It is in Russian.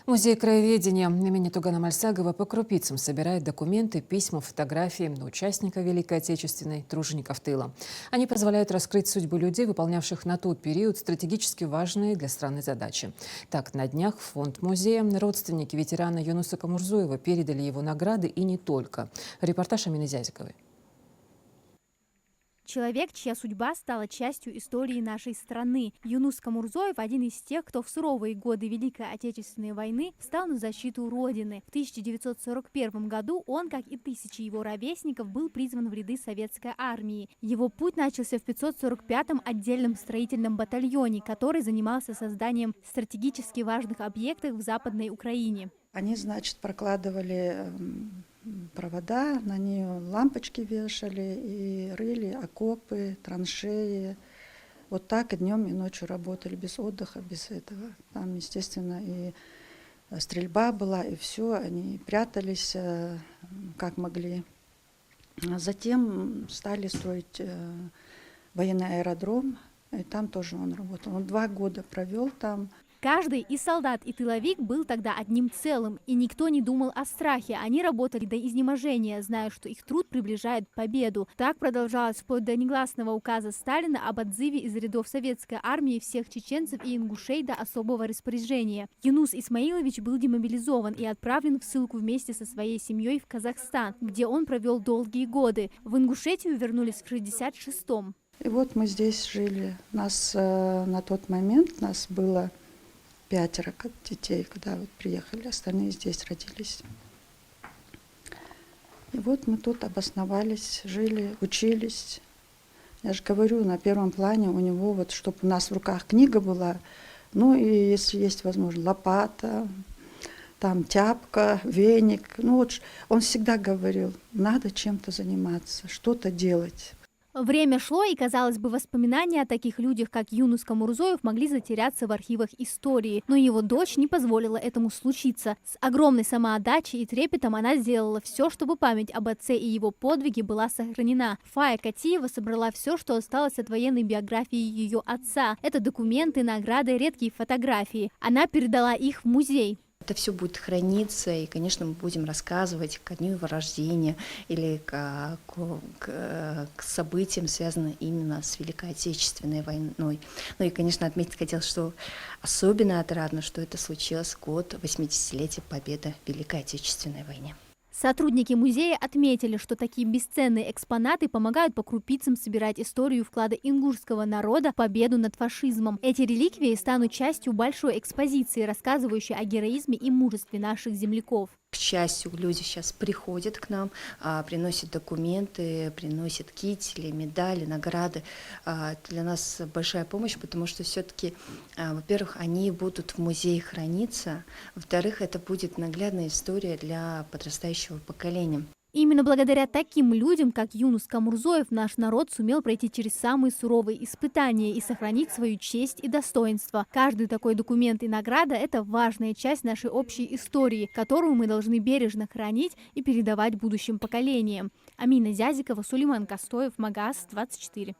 Музей краеведения имени Тугана Мальсагова по крупицам собирает документы, письма, фотографии участников Великой Отечественной, тружеников тыла. Они позволяют раскрыть судьбу людей, выполнявших на тот период стратегически важные для страны задачи. Так, на днях в фонд музея родственники ветерана Юнуса Камурзоева передали его награды и не только. Репортаж Амины Зязиковой. Человек, чья судьба стала частью истории нашей страны. Юнус Камурзоев – один из тех, кто в суровые годы Великой Отечественной войны встал на защиту Родины. В 1941 году он, как и тысячи его ровесников, был призван в ряды советской армии. Его путь начался в 545-м отдельном строительном батальоне, который занимался созданием стратегически важных объектов в Западной Украине. Они, значит, прокладывали провода, на нее лампочки вешали и рыли окопы, траншеи. Вот так и днем, и ночью работали, без отдыха, без этого. Там, естественно, и стрельба была, и все. Они прятались, как могли. А затем стали строить военный аэродром, и там тоже он работал. Он 2 года провел там. Каждый и солдат, и тыловик был тогда одним целым, и никто не думал о страхе. Они работали до изнеможения, зная, что их труд приближает победу. Так продолжалось вплоть до негласного указа Сталина об отзыве из рядов советской армии всех чеченцев и ингушей до особого распоряжения. Юнус Исмаилович был демобилизован и отправлен в ссылку вместе со своей семьей в Казахстан, где он провел долгие годы. В Ингушетию вернулись в 1966-м. И вот мы здесь жили. Нас на тот момент нас было 5 детей, когда вот приехали, остальные здесь родились. И вот мы тут обосновались, жили, учились. Я же говорю, на первом плане у него, вот, чтобы у нас в руках книга была, ну и если есть возможность, лопата, там тяпка, веник. Ну вот он всегда говорил, надо чем-то заниматься, что-то делать. Время шло, и, казалось бы, воспоминания о таких людях, как Юнус Камурзоев, могли затеряться в архивах истории. Но его дочь не позволила этому случиться. С огромной самоотдачей и трепетом она сделала все, чтобы память об отце и его подвиге была сохранена. Фая Катиева собрала все, что осталось от военной биографии ее отца. Это документы, награды, редкие фотографии. Она передала их в музей. Это все будет храниться, и, конечно, мы будем рассказывать ко дню его рождения или к событиям, связанным именно с Великой Отечественной войной. Ну и, конечно, отметить хотел, что особенно отрадно, что это случилось в год 80-летия победы в Великой Отечественной войне. Сотрудники музея отметили, что такие бесценные экспонаты помогают по крупицам собирать историю вклада ингушского народа в победу над фашизмом. Эти реликвии станут частью большой экспозиции, рассказывающей о героизме и мужестве наших земляков. К счастью, люди сейчас приходят к нам, приносят документы, приносят кители, медали, награды. Для нас большая помощь, потому что все-таки, во-первых, они будут в музее храниться, во-вторых, это будет наглядная история для подрастающего поколения. Именно благодаря таким людям, как Юнус Камурзоев, наш народ сумел пройти через самые суровые испытания и сохранить свою честь и достоинство. Каждый такой документ и награда – это важная часть нашей общей истории, которую мы должны бережно хранить и передавать будущим поколениям. Амина Зязикова, Сулейман Костоев, Магас, 24.